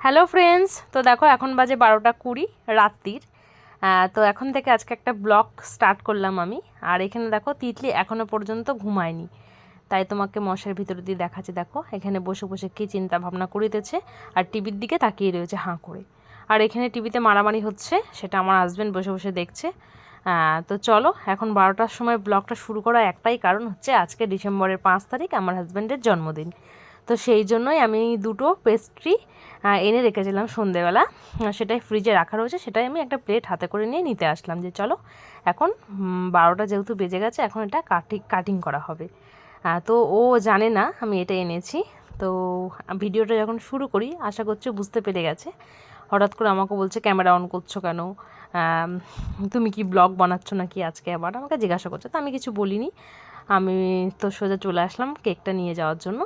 Hello friends, তো দেখো এখন বাজে 12টা 20 রাত্রির। তো এখন থেকে আজকে একটা ব্লগ স্টার্ট করলাম আমি। আর এখানে দেখো তিতলি এখনও পর্যন্ত ঘুমায়নি, তাই তোমাকে মশার ভিতরে দিয়ে দেখাচ্ছি। দেখো এখানে বসে বসে কী চিন্তা ভাবনা করিতেছে আর টিভির দিকে তাকিয়ে রয়েছে হাঁ করে। আর এখানে টিভিতে মারামারি হচ্ছে, সেটা আমার হাজব্যান্ড বসে বসে দেখছে। তো চলো এখন 12টার সময় ব্লগটা শুরু করা একটাই কারণ হচ্ছে আজকে ডিসেম্বরের 5 তারিখ আমার হাজব্যান্ডের জন্মদিন। তো সেই জন্যই আমি দুটো পেস্ট্রি এনে রেখেছিলাম সন্ধেবেলা, সেটাই ফ্রিজে রাখা রয়েছে। সেটাই আমি একটা প্লেট হাতে করে নিয়ে নিতে আসলাম যে চলো এখন 12টা যেহেতু বেজে গেছে, এখন এটা কাটিং করা হবে। তো ও জানে না আমি এটা এনেছি। তো ভিডিওটা যখন শুরু করি আশা করছি বুঝতে পেরে গেছে। হঠাৎ করে আমাকে বলছে ক্যামেরা অন করছো কেন, তুমি কি ব্লগ বানাচ্ছ নাকি আজকে, আবার আমাকে জিজ্ঞাসা করছে। তো আমি কিছু বলিনি, আমি তো সোজা চলে আসলাম কেকটা নিয়ে যাওয়ার জন্য।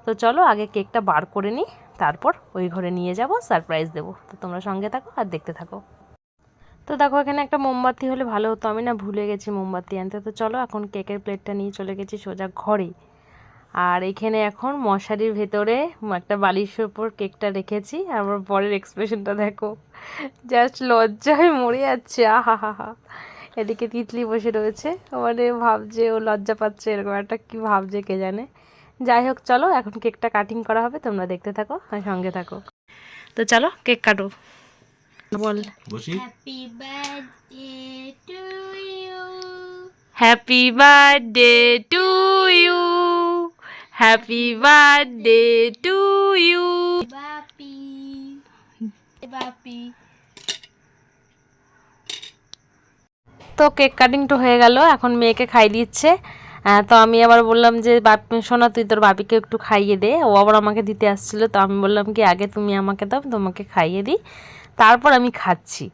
তো চলো আগে কেকটা বার করে নিই, তারপর ওই ঘরে নিয়ে যাব, সারপ্রাইজ দেবো। তো তোমরা সঙ্গে থাকো আর দেখতে থাকো। তো দেখো এখানে একটা মোমবাতি হলে ভালো হতো, আমি না ভুলে গেছি মোমবাতি আনতে। তো চলো এখন কেকের প্লেটটা নিয়ে চলে গেছি সোজা ঘরে। আর এখানে এখন মশারির ভেতরে একটা বালিশের উপর কেকটা রেখেছি। আর আমার বরের এক্সপ্রেশনটা দেখো, জাস্ট লজ্জায় মরে যাচ্ছে, আহা হা হা। এদিকে তিতলি বসে রয়েছে, মানে ভাবছে ও লজ্জা পাচ্ছে, এরকম একটা কি ভাবছে কে জানে। যাই হোক চলো এখন কেকটা কাটিং করা হবে, তোমরা দেখতে থাকো আর সঙ্গে থাকো। তো চলো কেক কাটো। বল happy birthday to you, happy birthday to you, happy birthday to you. Bapi Bapi. তো কেক কাটিং তো হয়ে গেল, এখন মেয়েকে খাই দিচ্ছে। তো আমি আবার বললাম যে শোনা তুই তোর বাপিকে একটু খাইয়ে দে, ও আবার আমাকে দিতে আসছিলো। তো আমি বললাম কি আগে তুমি আমাকে দাও, তোমাকে খাইয়ে দিই, তারপর আমি খাচ্ছি।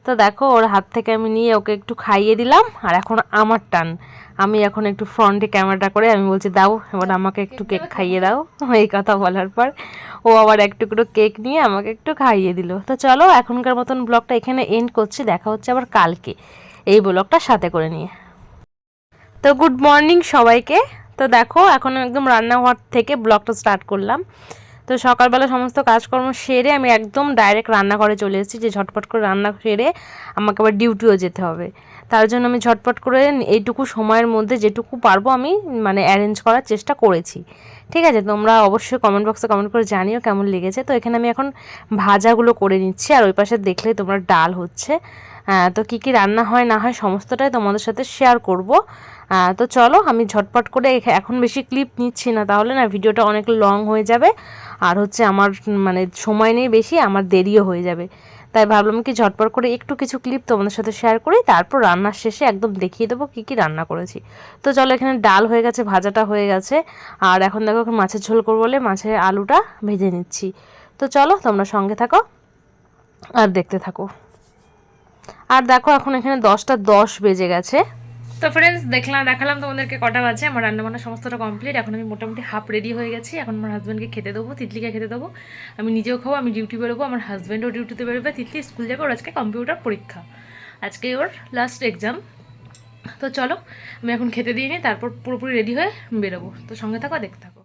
তো দেখো ওর হাত থেকে আমি নিয়ে ওকে একটু খাইয়ে দিলাম। আর এখন আমার টান, আমি এখন একটু ফ্রন্টে ক্যামেরাটা করে আমি বলছি দাও এবার আমাকে একটু কেক খাইয়ে দাও। এই কথা বলার পর ও আবার এক টুকরো কেক নিয়ে আমাকে একটু খাইয়ে দিল। তো চলো এখনকার মতন ব্লগটা এখানে এন্ড করছি, দেখা হচ্ছে আবার কালকে এই ব্লগটা সাথে করে নিয়ে। তো গুড মর্নিং সবাইকে। তো দেখো এখন একদম রান্নাঘর থেকে ব্লগটা স্টার্ট করলাম। তো সকালবেলা সমস্ত কাজকর্ম সেরে আমি একদম ডাইরেক্ট রান্নাঘরে চলে এসেছি, যে ঝটপট করে রান্না সেরে আমাকে আবার ডিউটিও যেতে হবে। তার জন্য আমি ঝটপট করে এইটুকু সময়ের মধ্যে যেটুকু পারবো আমি মানে অ্যারেঞ্জ করার চেষ্টা করেছি। ঠিক আছে, তোমরা অবশ্যই কমেন্ট বক্সে কমেন্ট করে জানিও কেমন লেগেছে। তো এখানে আমি এখন ভাজাগুলো করে নিচ্ছি, আর ওই পাশে দেখলেই তোমরা ডাল হচ্ছে। তো কী কী রান্না হয় না হয় সমস্তটাই তোমাদের সাথে শেয়ার করব। তো চলো আমি ঝটপট করে এখন বেশি ক্লিপ নিচ্ছি না, তাহলে না ভিডিওটা অনেক লং হয়ে যাবে। আর হচ্ছে আমার মানে সময় নেই বেশি, আমার দেরিও হয়ে যাবে। তাই ভাবলাম কি ঝটপট করে একটু কিছু ক্লিপ তোমাদের সাথে শেয়ার করি, তারপর রান্নার শেষে একদম দেখিয়ে দেবো কী কী রান্না করেছি। তো চলো এখানে ডাল হয়ে গেছে, ভাজাটা হয়ে গেছে। আর এখন দেখো মাছের ঝোল করবো বলে মাছের আলুটা ভেজে নিচ্ছি। তো চলো তোমরা সঙ্গে থাকো আর দেখতে থাকো। আর দেখো এখন এখানে 10টা 10 বেজে গেছে। তো ফ্রেন্ডস দেখালাম তোমাদেরকে কটা বাজে। আমার রান্নাবান্না সমস্তটা কমপ্লিট, এখন আমি মোটামুটি হাফ রেডি হয়ে গেছি। এখন আমার হাজব্যান্ডকে খেতে দেবো, তিতলিকে খেতে দেবো, আমি নিজেও খাবো, আমি ডিউটি বেরোবো, আমার হাজব্যান্ডও ডিউটিতে বেরোবে, তিতলি স্কুল যাবে, ওর আজকে কম্পিউটার পরীক্ষা, আজকে ওর লাস্ট এক্সাম। তো চলো আমি এখন খেতে দিয়ে নিই, তারপর পুরোপুরি রেডি হয়ে বেরোবো। তো সঙ্গে থাকো দেখতে থাকো।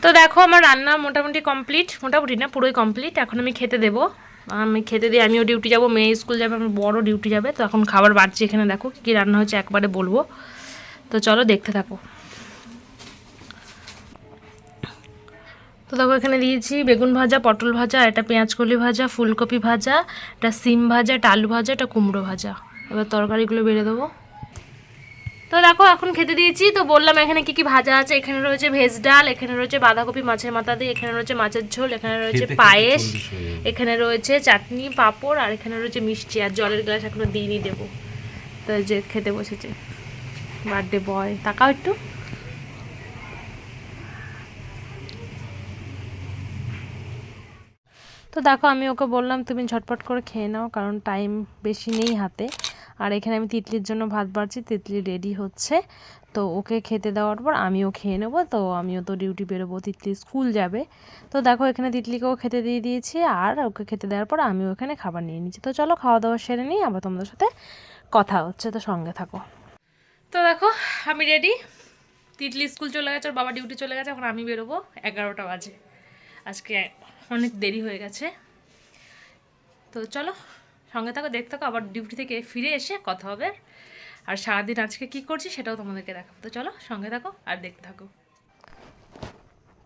তো দেখো আমার রান্না মোটামুটি কমপ্লিট, মোটামুটি না পুরোই কমপ্লিট। এখন আমি খেতে দেবো, আমি খেতে দিয়ে আমিও ডিউটি যাব, মেয়ে স্কুল যাবে, আমার বড় ডিউটি যাবে। তো এখন খাবার বাড়ছে, এখানে দেখো কী রান্না হচ্ছে একবারে বলবো। তো চলো দেখতে থাকো। তো দেখো এখানে দিয়েছি বেগুন ভাজা, পটল ভাজা, এটা পেঁয়াজকলি ভাজা, ফুলকপি ভাজা, এটা সিম ভাজা, এটা আলু ভাজা, এটা কুমড়ো ভাজা। এবার তরকারিগুলো বেড়ে দেবো। তো দেখো এখন খেতে দিয়েছি। তো বললাম এখানে কি কি ভাজা আছে, এখানে রয়েছে ভেজ ডাল, এখানে রয়েছে বাঁধাকপি মাছের মাথা দিয়ে, এখানে রয়েছে মাছের ঝোল, এখানে রয়েছে পায়েস, এখানে রয়েছে চাটনি পাঁপড়, আর এখানে রয়েছে মিষ্টি, আর জলের গ্লাস এখনো দিইনি, দেবো। তো যে খেতে বসেছে বার্থডে বয়, তাকাও একটু। তো দেখো আমি ওকে বললাম তুমি ঝটপট করে খেয়ে নাও, কারণ টাইম বেশি নেই হাতে। আর এখানে আমি তিতলির জন্য ভাত বাড়ছি, তিতলি রেডি হচ্ছে। তো ওকে খেতে দেওয়ার পর আমিও খেয়ে নেবো, তো আমিও তো ডিউটি বেরোবো, তিতলি স্কুল যাবে। তো দেখো এখানে তিতলিকেও খেতে দিয়ে দিয়েছি, আর ওকে খেতে দেওয়ার পর আমিও এখানে খাবার নিয়ে নিচ্ছি। তো চলো খাওয়া দাওয়া সেরে নিই, আবার তোমাদের সাথে কথা হচ্ছে, তো সঙ্গে থাকো। তো দেখো আমি রেডি, তিতলি স্কুল চলে গেছে, ওর বাবা ডিউটি চলে গেছে, এখন আমি বেরোবো, 11টা বাজে। আজকে অনেক দেরি হয়ে গেছে। তো চলো সঙ্গে থাকো, দেখতে থাকো, আবার ডিউটি থেকে ফিরে এসে কথা হবে। আর সারাদিন আজকে কি করছি সেটাও তোমাদেরকে দেখাবো। তো চলো সঙ্গে থাকো আর দেখতে থাকো।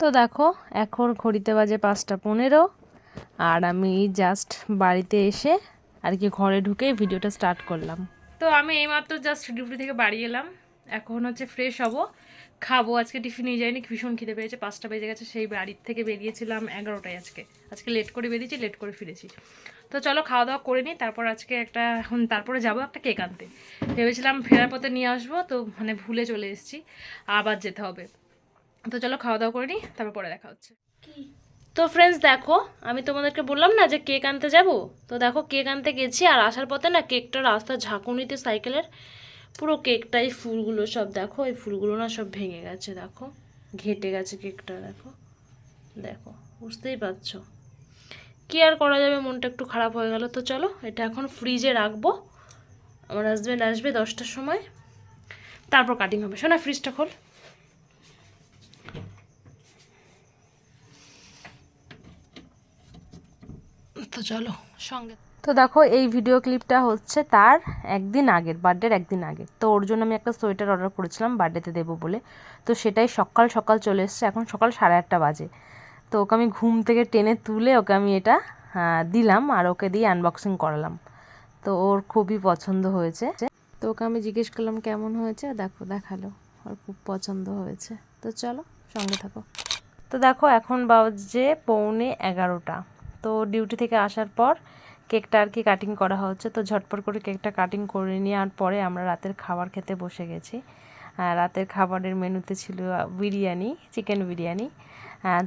তো দেখো এখন ঘড়িতে বাজে 5:15, আর আমি জাস্ট বাড়িতে এসে আর কি ঘরে ঢুকে ভিডিওটা স্টার্ট করলাম। তো আমি এইমাত্র জাস্ট ডিউটি থেকে বাড়ি এলাম, এখন হচ্ছে ফ্রেশ হব, খাবো। আজকে টিফিন নিয়ে যাইনি, ভীষণ খিদে পেয়েছে, 5টা বেজে গেছে। সেই বাড়ির থেকে বেরিয়েছিলাম 11টায়। আজকে লেট করে বেরিয়েছি, লেট করে ফিরেছি। তো চলো খাওয়া দাওয়া করে নিই, তারপর আজকে তারপরে যাবো একটা কেক আনতে। ভেবেছিলাম ফেরার পথে নিয়ে আসবো, তো মানে ভুলে চলে এসেছি, আবার যেতে হবে। তো চলো খাওয়া দাওয়া করে নিই, তারপর পরে দেখা হচ্ছে। তো ফ্রেন্ডস দেখো, আমি তোমাদেরকে বললাম না যে কেক আনতে যাব। তো দেখো কেক আনতে গেছি, আর আসার পথে না কেকটা রাস্তার ঝাঁকুনিতে সাইকেলের পুরো কেকটাই ফুলগুলো সব দেখো, এই ফুলগুলো না সব ভেঙে গেছে, দেখো ঘেটে গেছে কেকটা, দেখো দেখো, বুঝতেই পারছো। কি আর করা যাবে, মনটা একটু খারাপ হয়ে গেল। তো চলো এটা এখন ফ্রিজে রাখবো, আমার হাজব্যান্ড আসবে 10টার সময়, তারপর কাটিং হবে। শোনা ফ্রিজটা খোল। তো চলো সঙ্গে। তো দেখো এই ভিডিও ক্লিপটা হচ্ছে তার একদিন আগের, বার্থডের একদিন আগে। তো ওর জন্য আমি একটা সোয়েটার অর্ডার করেছিলাম বার্থডেতে দেবো বলে। তো সেটাই সকাল সকাল চলে এসছে, এখন সকাল 8:30 বাজে। তো ওকে আমি ঘুম থেকে টেনে তুলে ওকে আমি এটা দিলাম, আর ওকে দিয়ে আনবক্সিং করালাম। তো ওর খুবই পছন্দ হয়েছে। তো ওকে আমি জিজ্ঞেস করলাম কেমন হয়েছে, দেখো দেখালো, ওর খুব পছন্দ হয়েছে। তো চলো সঙ্গে থাকো। তো দেখো এখন বাজে 11:15। তো ডিউটি থেকে আসার পর কেকটা আর কি কাটিং করা হচ্ছে। তো ঝটপট করে কেকটা কাটিং করে নেওয়ার পরে আমরা রাতের খাবার খেতে বসে গেছি। রাতের খাবারের মেনুতে ছিল বিরিয়ানি, চিকেন বিরিয়ানি।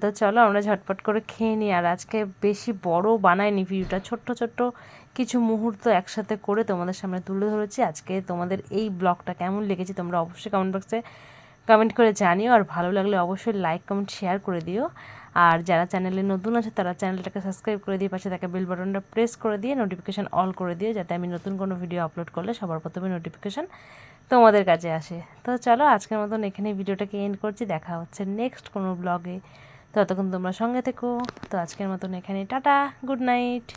তো চলো আমরা ঝটপট করে খেয়ে নিই। আর আজকে বেশি বড় বানাইনি ভিডিওটা, ছোট্ট ছোট্ট কিছু মুহূর্ত একসাথে করে তোমাদের সামনে তুলে ধরেছি। আজকে তোমাদের এই ব্লগটা কেমন লেগেছে তোমরা অবশ্যই কমেন্ট বক্সে কমেন্ট করে জানিও, আর ভালো লাগলে অবশ্যই লাইক কমেন্ট শেয়ার করে দিও। আর যারা চ্যানেলে নতুন আছে তারা চ্যানেলটাকে সাবস্ক্রাইব করে দিয়ে পাশে থাকা বেল বাটনটা প্রেস করে দিয়ে নোটিফিকেশান অল করে দিও, যাতে আমি নতুন কোনো ভিডিও আপলোড করলে সবার প্রথমে নোটিফিকেশান তোমাদের কাছে আসে। তো চলো আজকের মতন এখানে ভিডিওটাকে এন্ড করছি, দেখা হচ্ছে নেক্সট কোনো ব্লগে। ততক্ষণ তোমরা সঙ্গে থেকো। তো আজকের মতন এখানে টাটা, গুড নাইট।